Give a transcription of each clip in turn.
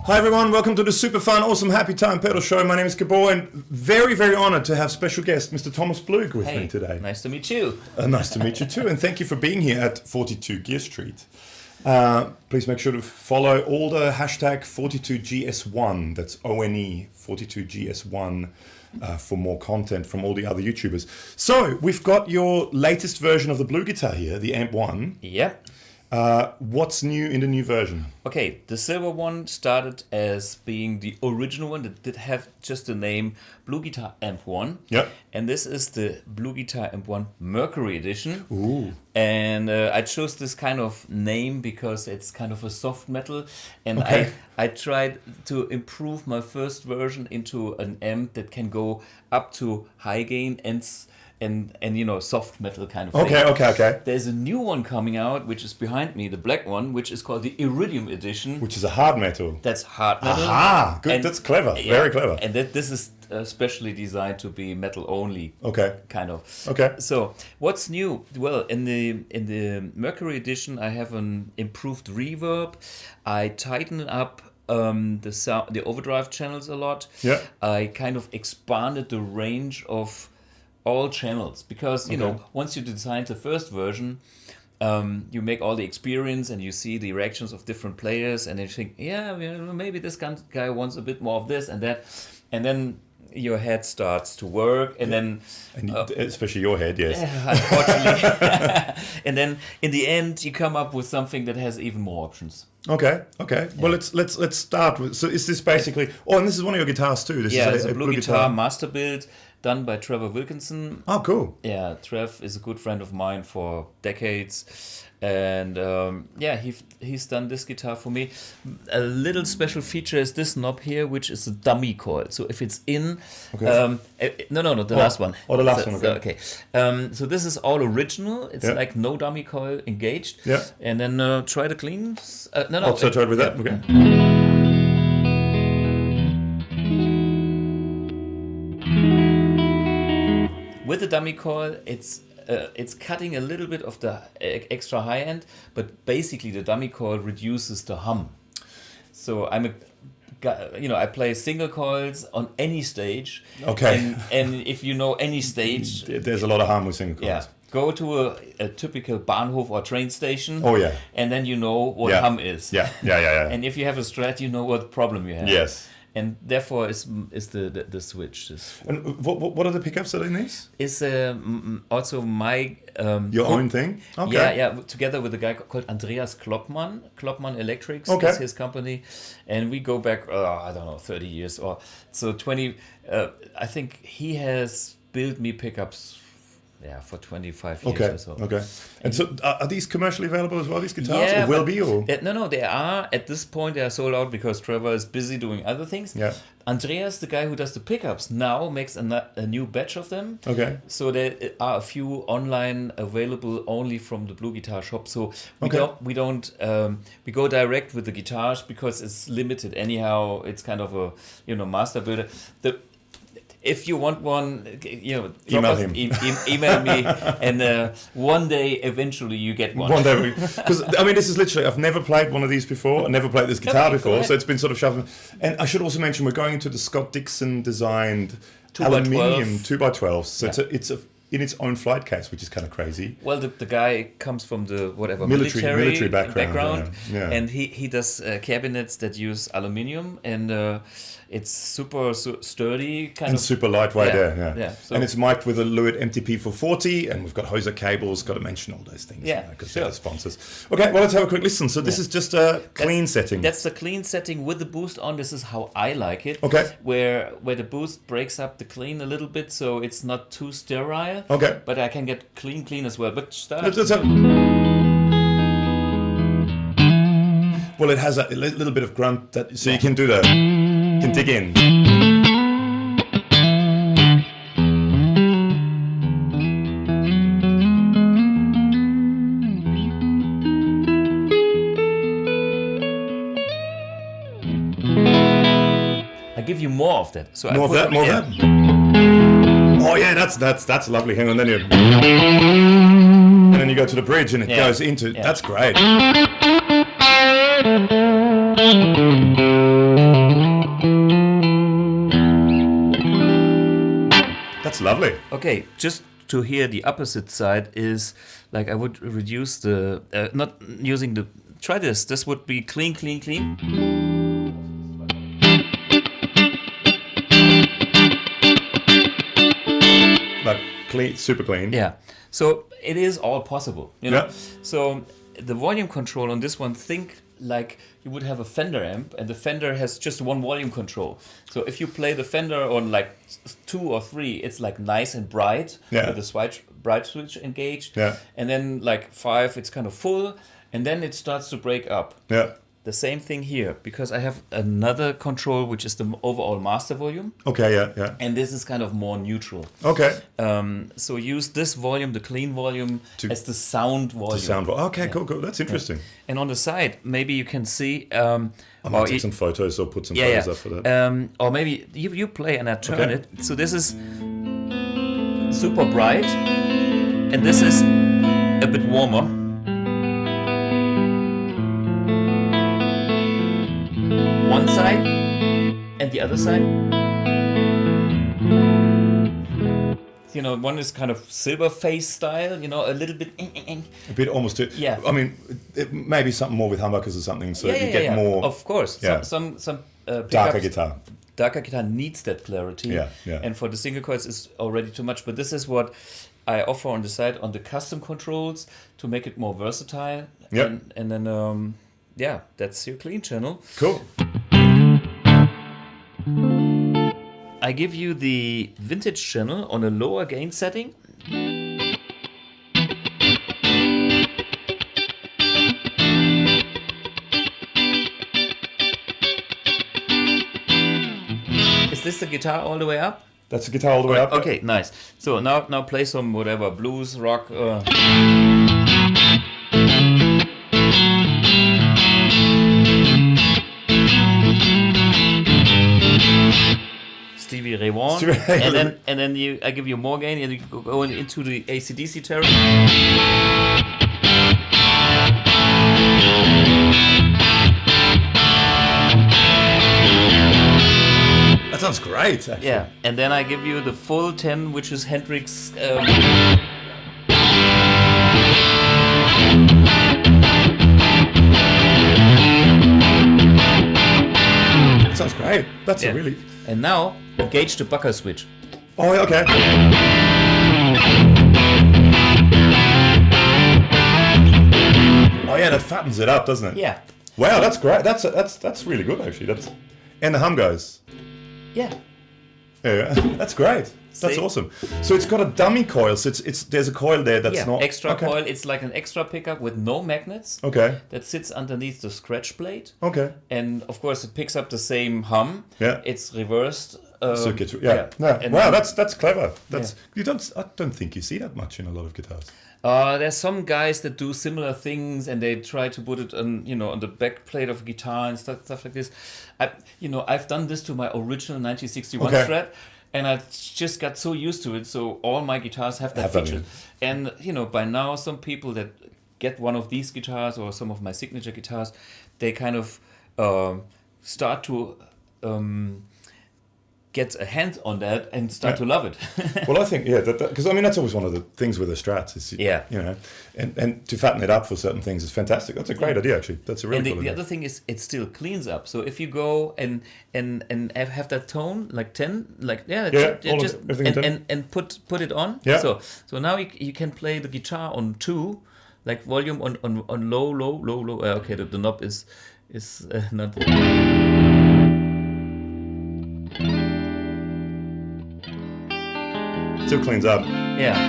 Hi everyone, welcome to the super fun, awesome, happy time pedal show. My name is Gabor and very, very honored to have special guest Mr. Thomas Blug with me today. Nice to meet you. Nice to meet you too, and thank you for being here at 42 Gear Street. Please make sure to follow all the hashtag 42GS1, that's ONE, 42GS1, for more content from all the other YouTubers. So, we've got your latest version of the Blue Guitar here, the Amp 1. Yeah. What's new in the new version? Okay, the silver one started as being the original one that did have just the name BluGuitar Amp 1. Yep. And this is the BluGuitar Amp 1 Mercury Edition. Ooh. And I chose this kind of name because it's kind of a soft metal. And Okay. I tried to improve my first version into an amp that can go up to high gain and you know, soft metal kind of thing. Okay. There's a new one coming out, which is behind me, the black one, which is called the Iridium Edition. Which is a hard metal. That's hard metal. Aha! Good, And- that's clever. yeah, Very clever. And this is specially designed to be metal only. Okay. Kind of. Okay. So what's new? Well, in the Mercury Edition, I have an improved reverb. I tighten up the sound, the overdrive channels a lot. Yeah. I kind of expanded the range of all channels because you know, once you design the first version, you make all the experience and you see the reactions of different players and you think, yeah, maybe this guy wants a bit more of this and that, and then your head starts to work, and then especially your head, yes. unfortunately, and then in the end you come up with something that has even more options. Okay. Well, let's start with. So, is this basically? Oh, and this is one of your guitars too. This Yeah, is it's a Blue Guitar master build done by Trevor Wilkinson. Oh, cool. Yeah, Trev is a good friend of mine for decades, and he's done this guitar for me. A little special feature is this knob here, which is a dummy coil. So if it's in, Okay. the last one. Oh, the last So- one. so, Okay. so this is all original. It's Yeah. like no dummy coil engaged. Yeah. And then try the clean. So try it with that. Okay. With the dummy coil, it's cutting a little bit of the extra high end, but basically the dummy coil reduces the hum. So I play single coils on any stage. Okay. And if you know any stage, There's a lot of harm with single coils. yeah, go to a typical Bahnhof or train station. Oh yeah. And then you know what Yeah. hum is. Yeah. And if you have a Strat, you know what problem you have. Yes. And therefore is the switch. And what are the pickups that are in these? Is also my Your own thing? Okay. Yeah, together with a guy called Andreas Kloppmann Electrics. Okay. That's his company, and we go back 30 years or so 20. I think he has built me pickups. Yeah, for 25 years or so. Okay. And so, are these commercially available as well? These guitars, or will be, or no, they are at this point. They are sold out because Trevor is busy doing other things. Yeah. Andreas, the guy who does the pickups, now makes a new batch of them. Okay. So there are a few online available only from the Blue Guitar shop. So we go direct with the guitars because it's limited. Anyhow, it's kind of a master builder. If you want one, Email him. Email me, and one day, eventually, you get one. One day, because this is literally, I've never played one of these before. I never played this guitar before, so it's been sort of shoved. And I should also mention we're going into the Scott Dixon designed 2x12. aluminium 2x12. So it's in its own flight case, which is kind of crazy. Well, the guy comes from the military background, yeah. And he does cabinets that use aluminium, and it's super sturdy, and super lightweight. Yeah. So, and it's mic'd with a Lewitt MTP 440, and we've got Hoser cables. Got to mention all those things, because they're the sponsors. Okay, well, let's have a quick listen. So this is just a clean setting. That's the clean setting with the boost on. This is how I like it. Okay. Where the boost breaks up the clean a little bit, so it's not too sterile. Okay. But I can get clean as well. But start. Let's have... Well, it has a little bit of grunt, so you can do the... You can dig in. I give you more of that. So More of that. Oh yeah, that's lovely. Hang on, then you... And then you go to the bridge and it goes into... That's great. That's lovely. Okay, just to hear the opposite side is like I would reduce the not using the. Try this. This would be clean, clean, clean. Like clean, super clean. Yeah. So it is all possible, you know. So the volume control on this one, think like you would have a Fender amp, and the Fender has just one volume control. So if you play the Fender on like 2 or 3, it's like nice and bright with the bright switch engaged. Yeah. And then like 5, it's kind of full, and then it starts to break up. Yeah. The same thing here, because I have another control which is the overall master volume. Okay, yeah. And this is kind of more neutral. Okay. So use this volume, the clean volume, as the sound volume. Okay, cool. That's interesting. Yeah. And on the side, maybe you can see... I might take some photos or put some photos up for that. Or maybe you play and I turn it. So this is super bright, and this is a bit warmer. One side and the other side. You know, one is kind of silver face style, you know, a little bit. A bit almost. Yeah. I mean, it may be something more with humbuckers or something, so you get more. Of course. Yeah. Some darker guitar. Darker guitar needs that clarity. Yeah. And for the single coils, it's already too much. But this is what I offer on the side on the custom controls to make it more versatile. Yep. And then, that's your clean channel. Cool. I give you the vintage channel on a lower gain setting. Is this the guitar all the way up? That's the guitar all the way up. Okay, nice. So now play some whatever, blues, rock. Stevie Ray Vaughan, and then I give you more gain, and you go into the AC/DC territory. That sounds great, actually. Yeah, and then I give you the full 10, which is Hendrix. That sounds great. That's a really. And now engage the Bucker switch. Oh, okay. Oh yeah, that fattens it up, doesn't it? Yeah. Wow, that's great. That's really good actually. And the hum goes. Yeah. Yeah, that's great. That's awesome. So it's got a dummy coil. So there's a coil there that's not extra coil. It's like an extra pickup with no magnets. Okay. That sits underneath the scratch plate. Okay. And of course it picks up the same hum. Yeah. It's reversed. So wow, that's clever. I don't think you see that much in a lot of guitars. There's some guys that do similar things, and they try to put it on, on the back plate of a guitar and stuff like this. I've done this to my original 1961 Strat, and I just got so used to it. So all my guitars have that feature. And by now, some people that get one of these guitars or some of my signature guitars, they kind of start to get a hand on that and start to love it. Well, I think because that's always one of the things with the Strats is and to fatten it up for certain things is fantastic. That's a great idea actually. That's a really cool idea. The other thing is it still cleans up. So if you go and have that tone like 10, like and put it on. Yeah. So now you can play the guitar on 2, like volume on low. Okay, the knob is not. Still cleans up. Yeah.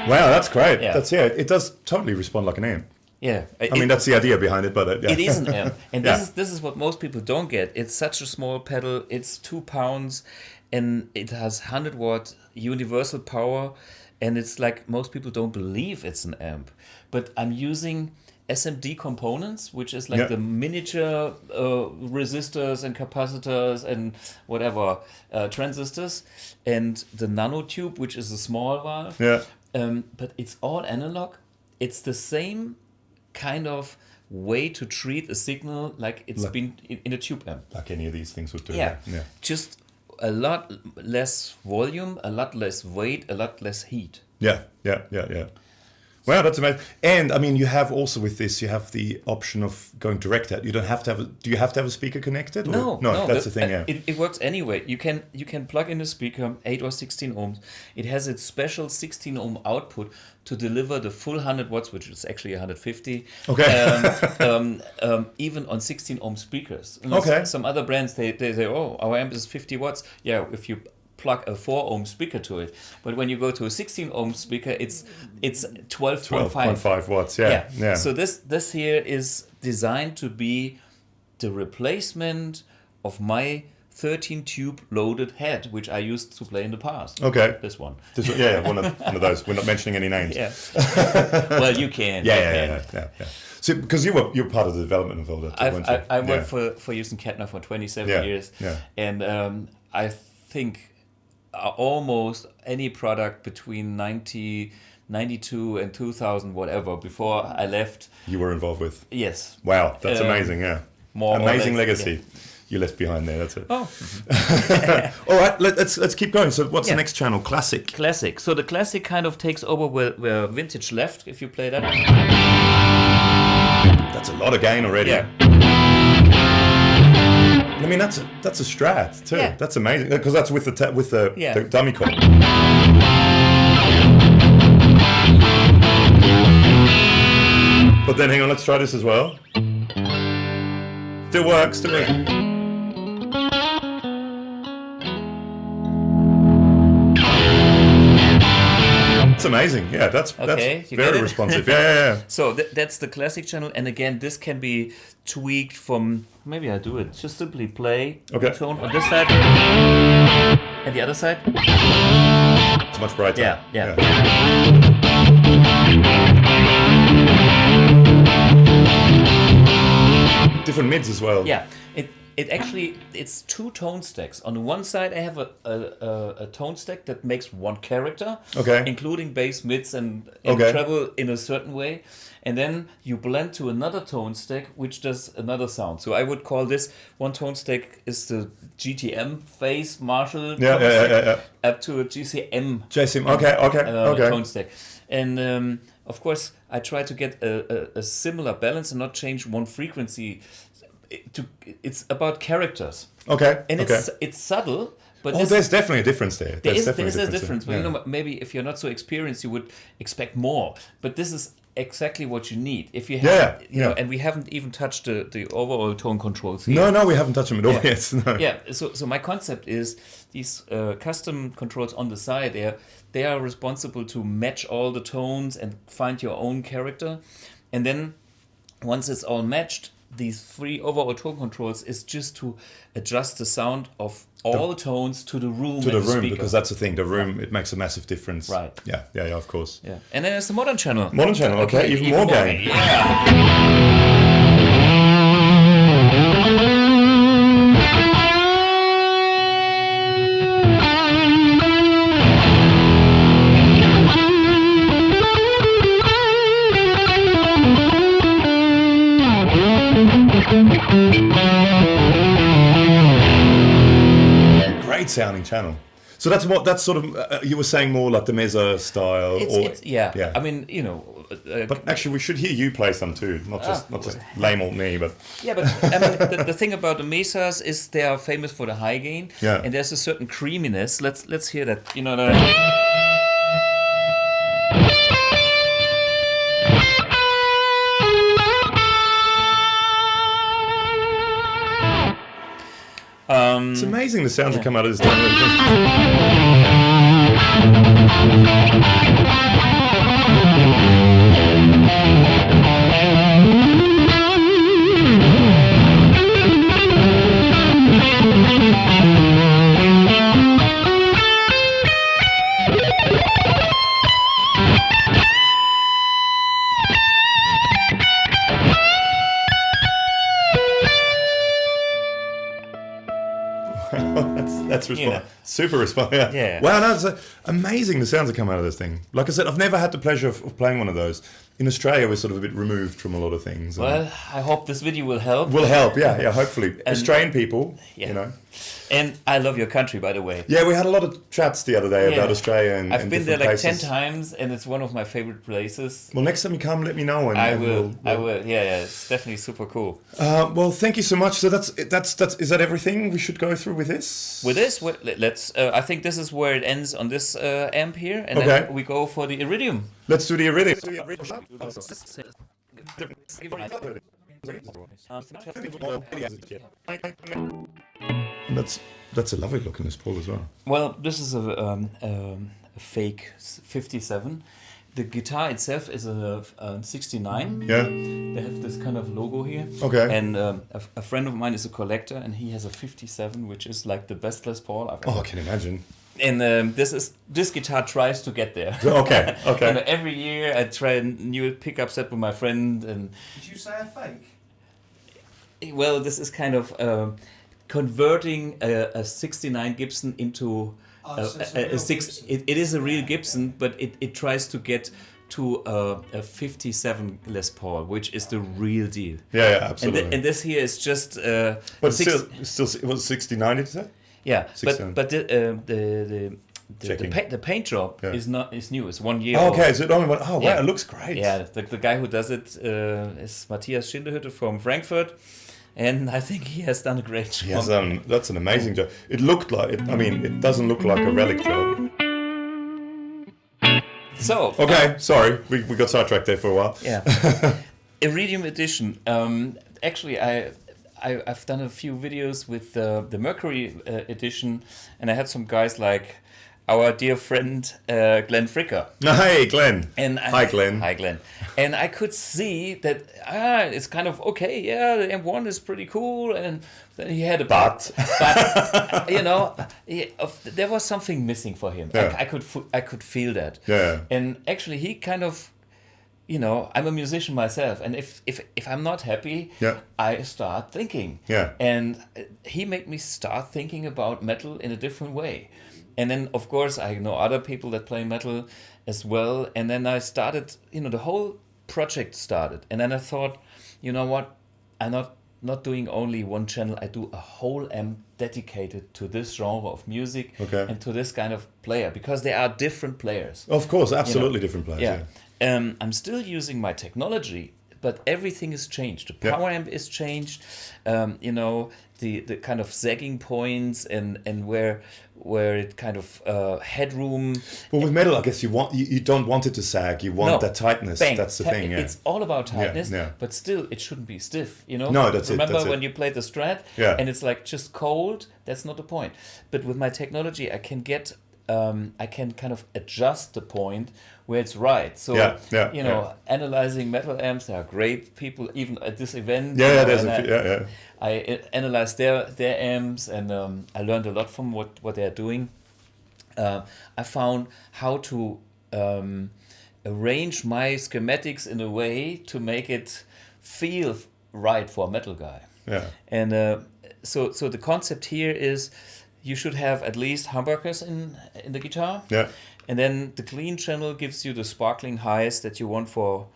Wow, that's great. Yeah. It does totally respond like an amp. Yeah. I mean, that's the idea behind it, but it is an amp. And this is what most people don't get. It's such a small pedal. It's 2 pounds, and it has 100-watt universal power. And it's like most people don't believe it's an amp. But I'm using SMD components, which is like the miniature resistors and capacitors and whatever transistors, and the nanotube, which is a small valve. Yeah. But it's all analog. It's the same kind of way to treat a signal like it's been in a tube amp. Like any of these things would do. Yeah. Yeah. Just a lot less volume, a lot less weight, a lot less heat. Yeah. Wow, that's amazing. And I mean, you have also with this, you have the option of going direct out. You don't have to have do you have to have a speaker connected? No, that's the thing, yeah. It works anyway. You can plug in a speaker, 8 or 16 ohms. It has its special 16 ohm output to deliver the full 100 watts, which is actually 150. Okay. Even on 16 ohm speakers. Okay. Some other brands, they say, oh, our amp is 50 watts. Yeah, if you plug a 4 ohm speaker to it, but when you go to a 16 ohm speaker, it's 12.5 12.5 watts. Yeah. So this here is designed to be the replacement of my 13 tube loaded head, which I used to play in the past. Okay. This one. One of those. We're not mentioning any names. Yeah. Well, you can. Yeah. So because you're part of the development of all that. I worked for Houston Kettner for 27 years. Yeah. And I think almost any product between 92 and 2000, whatever, before I left, you were involved with. Yes. Wow, that's amazing. Yeah. More amazing or less, legacy you left behind there. That's it. Oh. All right, let's keep going. So what's the next channel? Classic. Classic. So the classic kind of takes over where vintage left. If you play that. That's a lot of gain already. Yeah. I mean, that's a Strat too. Yeah. That's amazing because that's with the dummy call. But then, hang on, let's try this as well. Still works. It's amazing. Yeah, that's very responsive. Yeah. So that's the classic channel, and again, this can be tweaked from. Maybe I do it. Just simply play the tone on this side and the other side. It's much brighter. Yeah. Different mids as well. Yeah. It actually, it's two tone stacks. On the one side, I have a tone stack that makes one character, including bass, mids, and treble in a certain way. And then you blend to another tone stack, which does another sound. So I would call this one tone stack is the GTM phase Marshall up to a GCM. Okay. Tone stack. And of course, I try to get a similar balance and not change one frequency. It's about characters. Okay. And it's subtle, but there's definitely a difference there. There's a difference. But maybe if you're not so experienced, you would expect more. But this is exactly what you need. If you have, and we haven't even touched the overall tone controls here. No, we haven't touched them at all yet. No. Yeah. So my concept is these custom controls on the side. They are responsible to match all the tones and find your own character, and then once it's all matched, these three overall tone controls is just to adjust the sound of all tones to the room. To the room, speaker. Because that's the thing. The room, it makes a massive difference. Right. Yeah, of course. Yeah. And then there's the modern channel. Okay. Even more gain. Yeah. Great sounding channel. So that's sort of you were saying more like the mezzo style. Yeah. I mean, but actually, we should hear you play some too, not just lame old me. But yeah, but I mean, the thing about the mesas is they are famous for the high gain. Yeah. And there's a certain creaminess. Let's hear that. It's amazing the sounds that come out of this. That's super responsive. Yeah. Wow, that's amazing the sounds that come out of this thing. Like I said, I've never had the pleasure of playing one of those. in Australia we're sort of a bit removed from a lot of things. Well, I hope this video will help. Will help, yeah, hopefully. Australian people, yeah. you know. And I love your country, by the way. Yeah, we had a lot of chats the other day about Australia and I've been there like places. 10 times, and it's one of my favorite places. Well, next time you come, let me know. And, I will. Yeah, it's definitely super cool. Well, thank you so much. So that's is that everything we should go through with this? With this, let's. I think this is where it ends on this amp here, and then we go for the Iridium. Let's do the Iridium. That's a lovely look in this Paul as well. Well, this is a fake 57. The guitar itself is a 69. Yeah. They have this kind of logo here. Okay. And a friend of mine is a collector, and he has a 57, which is like the best Les Paul I've ever. Oh, I can imagine. And this guitar tries to get there. Okay. Okay. And every year I try a new pickup set with my friend. And did you say a fake? Well, this is kind of converting a 69 Gibson into a 6. It is a real Gibson, but it tries to get to a 57 Les Paul, which is the real deal. Yeah, absolutely. And this here is just. But still, it was 69, did you say? Yeah, 67. but the paint job is new. It's 1 year. Oh, okay, old. so it only went. Oh, wow, it looks great. Yeah, the guy who does it is Matthias Schindehütte from Frankfurt, and I think he has done a great job. Yes, that's an amazing job. It looked like it. I mean, it doesn't look like a relic job. So okay, sorry, we got sidetracked there for a while. Yeah, Iridium Edition. Actually, I've done a few videos with the Mercury Edition, and I had some guys like our dear friend Glenn Fricker. Hey, Glenn. Hi, Glenn. Hi, Glenn. And I could see that it's kind of okay. Yeah, the M1 is pretty cool, and then he had a but you know, there was something missing for him. Yeah. I could feel that. Yeah. And actually, he kind of. You know, I'm a musician myself, and if I'm not happy, I start thinking. Yeah. And he made me start thinking about metal in a different way. And then, of course, I know other people that play metal as well. And then I started, the whole project started. And then I thought, you know what? I'm not doing only one channel. I do a whole amp dedicated to this genre of music and to this kind of player, because there are different players. Of course, absolutely different players. Yeah. I'm still using my technology, but everything is changed. The power amp is changed. The kind of sagging points and where it kind of headroom. Well, with metal, I guess you don't want it to sag. You want that tightness. Bang. That's the thing. Yeah. It's all about tightness, yeah. but still it shouldn't be stiff. No, that's Remember it. Remember when you played the Strat and it's like just cold? That's not the point. But with my technology, I can get. I can kind of adjust the point where it's right. So, analyzing metal amps, there are great people, even at this event. I analyzed their amps, and I learned a lot from what they're doing. I found how to arrange my schematics in a way to make it feel right for a metal guy. Yeah. And so the concept here is you should have at least humbuckers in the guitar. Yeah. And then the clean channel gives you the sparkling highs that you want for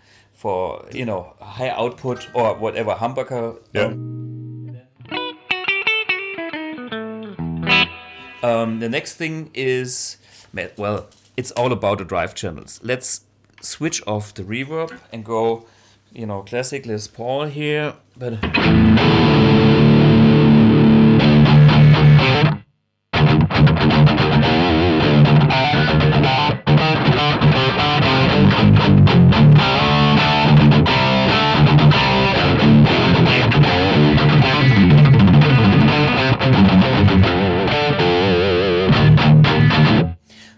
high output or whatever humbucker. Yeah. The next thing is, well, it's all about the drive channels. Let's switch off the reverb and go, classic Les Paul here, but.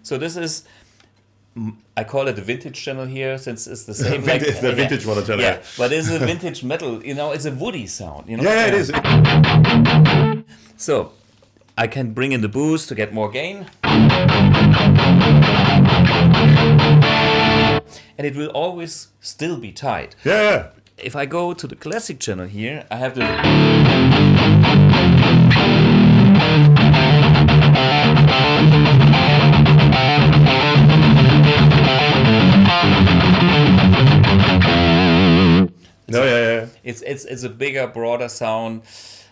So this is, I call it the vintage channel here, since it's the same. The vintage model channel. Yeah, but it's a vintage metal. It's a woody sound. Yeah, it is. So I can bring in the boost to get more gain, and it will always still be tight. Yeah. If I go to the classic channel here, I have the. It's a bigger, broader sound,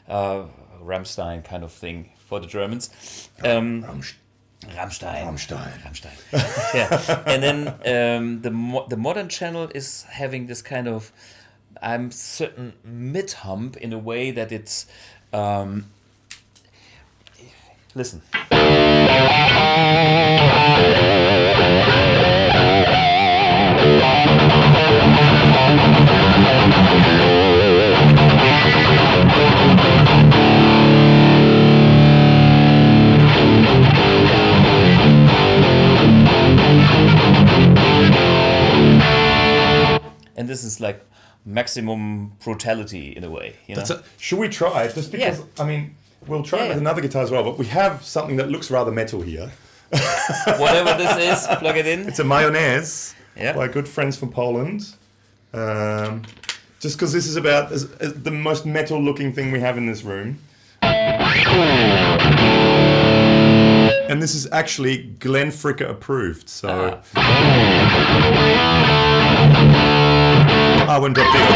Rammstein kind of thing for the Germans. Rammstein. Yeah, and then the modern channel is having this kind of, I'm certain, mid-hump in a way that it's. Listen. And this is like maximum brutality in a way. You know? Should we try it? Just because, I mean, we'll try it with another guitar as well, but we have something that looks rather metal here. Whatever this is, plug it in. It's a Mayones by good friends from Poland. Just because this is about the most metal looking thing we have in this room. And this is actually Glenn Fricker approved, so... I went up there.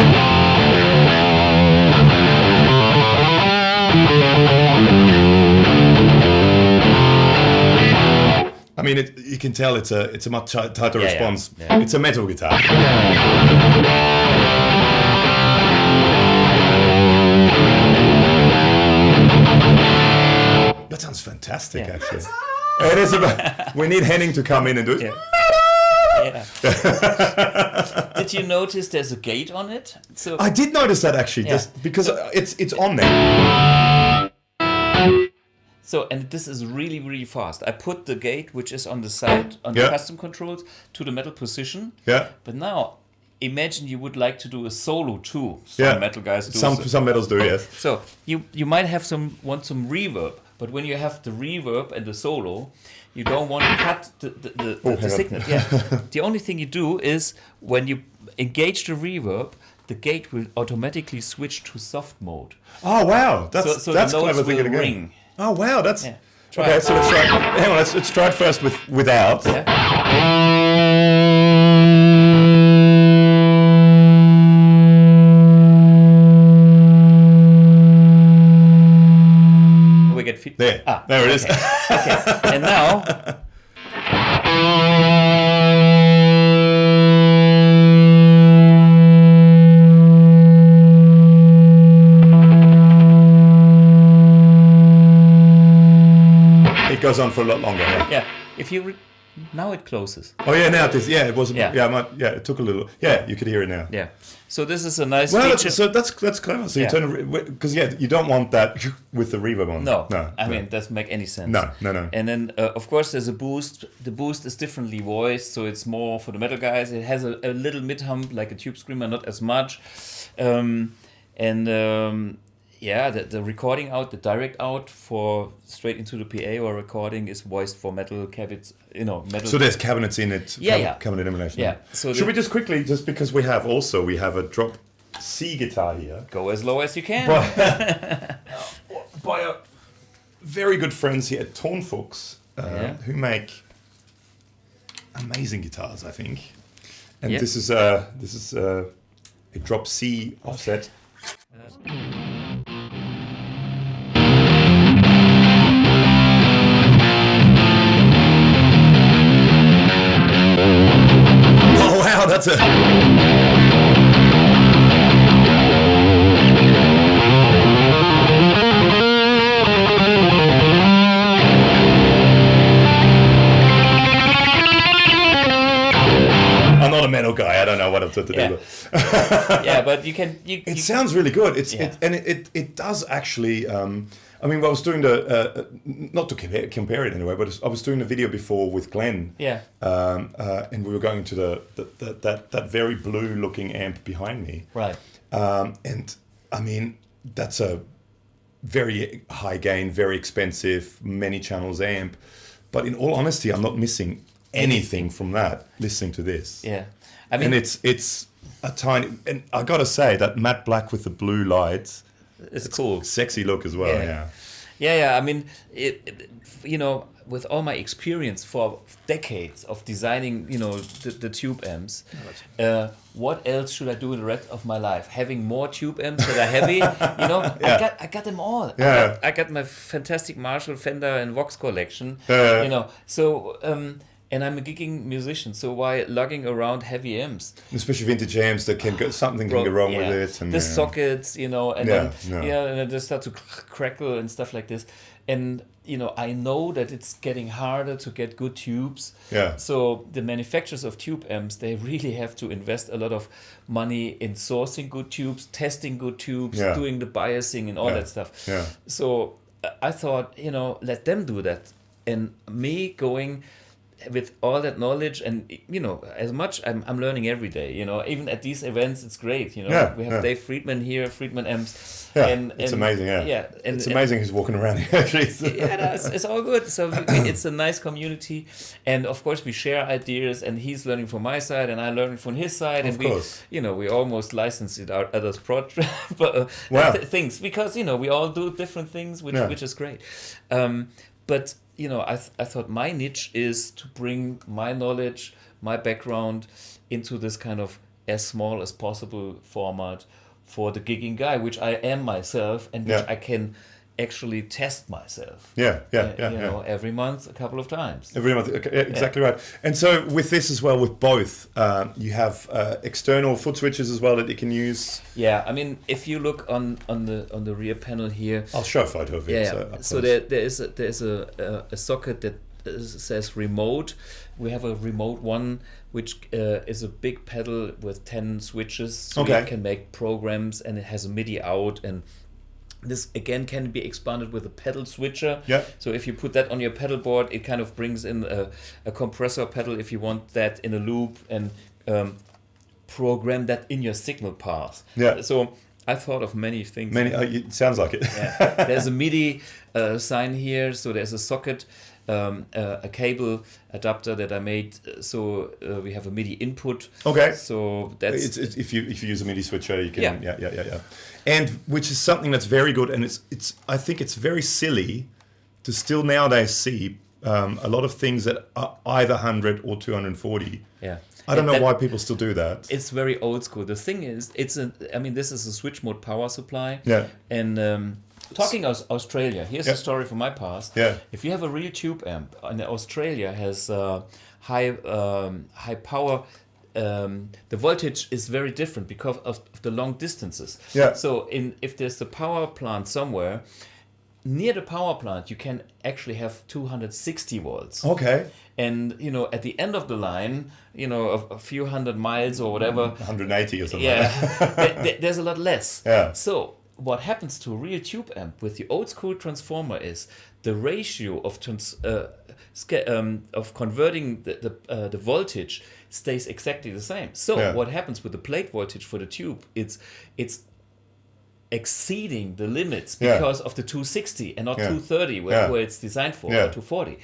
I mean, you can tell it's a much tighter response. Yeah. It's a metal guitar. That sounds fantastic, actually. It is about. We need Henning to come in and do it. Yeah. Did you notice there's a gate on it? So I did notice that actually, just because it's on there. So, and this is really, really fast. I put the gate, which is on the side, on the custom controls, to the metal position. Yeah. But now, imagine you would like to do a solo too. Some metal guys do. Some metals do, yes. So you might have want some reverb, but when you have the reverb and the solo, you don't want to cut the signal. Yeah. The only thing you do is when you engage the reverb, the gate will automatically switch to soft mode. Oh wow, that's clever thinking again. Ring. Oh wow, that's okay. So let's try. Hang on, let's try it first without. Yeah. We get feedback. There it is. Okay. And now. It goes on for a lot longer. Yeah. If you now it closes. Oh yeah, now it is. Yeah, it wasn't. Yeah, it took a little. Yeah, you could hear it now. Yeah. So this is a nice. Well, feature. that's clever. So you turn because you don't want that with the reverb on. No. I mean, it doesn't make any sense. No. And then of course there's a boost. The boost is differently voiced, so it's more for the metal guys. It has a little mid hump like a tube screamer, not as much. The recording out, the direct out for straight into the PA or recording is voiced for metal cabinets, metal. So there's cabinets in it. Cabinet emulation. Yeah. So should we just quickly, just because we have a drop C guitar here. Go as low as you can. By our very good friends here at Tonfuchs, who make amazing guitars, I think. And this is a drop C offset. Oh wow, that's a... I'm not a metal guy. I don't know what I'm supposed to do. Yeah, but you can. It sounds really good. It does actually. I mean, I was doing not to compare it anyway, but I was doing the video before with Glenn. Yeah. And we were going to that very blue looking amp behind me. Right. And I mean, that's a very high gain, very expensive, many channels amp. But in all honesty, I'm not missing anything from that listening to this. Yeah. I mean, and it's a tiny, and I gotta say that matte black with the blue lights, it's cool, sexy look as well. Yeah. I mean, with all my experience for decades of designing, the tube amps, what else should I do the rest of my life? Having more tube amps that are heavy, I got them all. Yeah. I got my fantastic Marshall, Fender, and Vox collection. Yeah. So. And I'm a gigging musician, so why lugging around heavy amps? Especially vintage amps that can go, something can go wrong with it. And the sockets, and then and they start to crackle and stuff like this. And I know that it's getting harder to get good tubes. Yeah. So the manufacturers of tube amps, they really have to invest a lot of money in sourcing good tubes, testing good tubes, doing the biasing and all that stuff. Yeah. So I thought, let them do that, and me going with all that knowledge, and as much I'm learning every day. Even at these events, it's great. We have Dave Friedman here, Friedman Amps. Yeah, it's amazing. Yeah, and it's amazing who's walking around here. Actually, it's all good. So it's a nice community, and of course we share ideas. And he's learning from my side, and I learning from his side. Of course, we almost license it out others' project, things, because we all do different things, which is great. But I thought my niche is to bring my knowledge, my background into this kind of as small as possible format for the gigging guy, which I am myself, and which I can actually test myself. Every month, a couple of times. Every month, exactly right. And so with this as well, with both, you have external foot switches as well that you can use. Yeah, I mean, if you look on the rear panel here, I'll show a photo of it. So there is a socket that says remote. We have a remote one, which is a big pedal with 10 switches, so you can make programs, and it has a MIDI out, and this again can be expanded with a pedal switcher. Yeah. So if you put that on your pedal board, it kind of brings in a compressor pedal if you want that in a loop, and program that in your signal path. Yeah. So I thought of many things. It sounds like it. Yeah. There's a MIDI sign here, so there's a socket, a cable adapter that I made, so we have a MIDI input. Okay. So that's if you use a MIDI switcher, you can. Yeah. And which is something that's very good, and it's I think it's very silly to still nowadays see a lot of things that are either 100 or 240. Yeah. I don't know why people still do that. It's very old school. The thing is, this is a switch mode power supply. Yeah. And talking Australia, here's a story from my past. Yeah. If you have a real tube amp, and Australia has high power, the voltage is very different because of the long distances. Yeah. So if there's a power plant somewhere, near the power plant, you can actually have 260 volts. Okay. And, at the end of the line, a few hundred miles or whatever. 180 or something. Yeah. There's a lot less. Yeah. So what happens to a real tube amp with the old school transformer is the ratio of converting the voltage stays exactly the same. So what happens with the plate voltage for the tube? It's exceeding the limits because of the 260 and not 230 where it's designed for, or 240.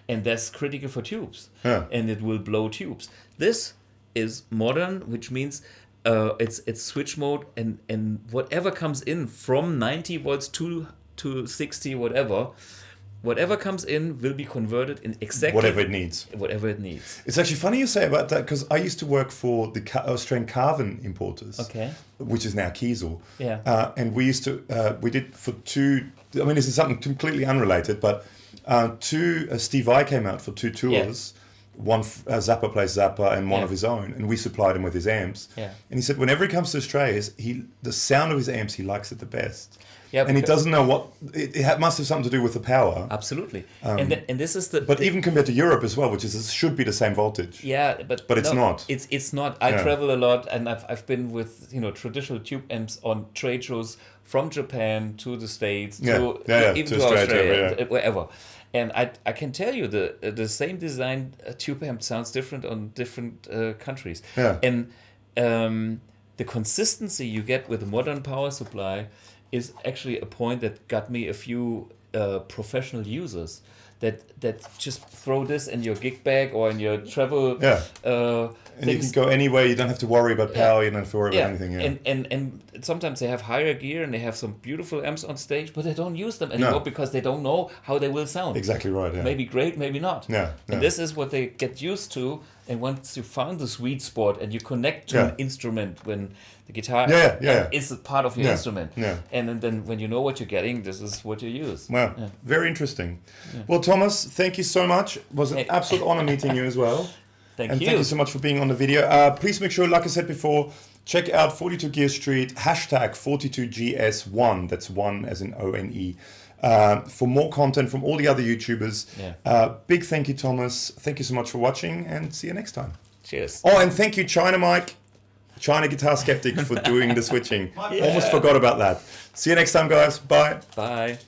And that's critical for tubes. Yeah. And it will blow tubes. This is modern, which means it's switch mode, and whatever comes in from 90 volts to 60, whatever comes in will be converted in exactly whatever it needs. It's actually funny you say about that, because I used to work for the Australian Carvin importers, which is now Kiesel. Yeah. And we used to we did for two. I mean, this is something completely unrelated, but Steve Vai came out for 2 tours. One Zappa plays Zappa and one of his own, and we supplied him with his amps. Yeah. And he said whenever he comes to Australia, the sound of his amps, he likes it the best. Yeah, and he doesn't know what it must have something to do with the power. Absolutely. And this is the. But even compared to Europe as well, which should be the same voltage. Yeah, but it's not. It's not. I travel a lot, and I've been with traditional tube amps on trade shows from Japan to the States even to Australia, wherever. And I can tell you the same design tube amp sounds different on different countries. Yeah. And the consistency you get with a modern power supply is actually a point that got me a few professional users that just throw this in your gig bag or in your travel. Yeah. And things. you can go anywhere. You don't have to worry about power. You don't have to worry about anything. Yeah. And sometimes they have higher gear and they have some beautiful amps on stage, but they don't use them anymore because they don't know how they will sound. Exactly right. Yeah. Maybe great, maybe not. Yeah. And this is what they get used to. And once you found the sweet spot and you connect to an instrument when the guitar is a part of your instrument, and then when you know what you're getting, this is what you use. Wow, very interesting. Yeah. Well, Thomas, thank you so much. It was an absolute honor meeting you as well. Thank you. Thank you so much for being on the video. Please make sure, like I said before, check out 42 Gear Street, hashtag 42GS1, that's one as in ONE, for more content from all the other YouTubers. Big thank you, Thomas. Thank you so much for watching, and see you next time. Cheers. Oh, and thank you, China Mike, China Guitar Skeptic, for doing the switching. Almost forgot about that. See you next time, guys. Bye. Bye.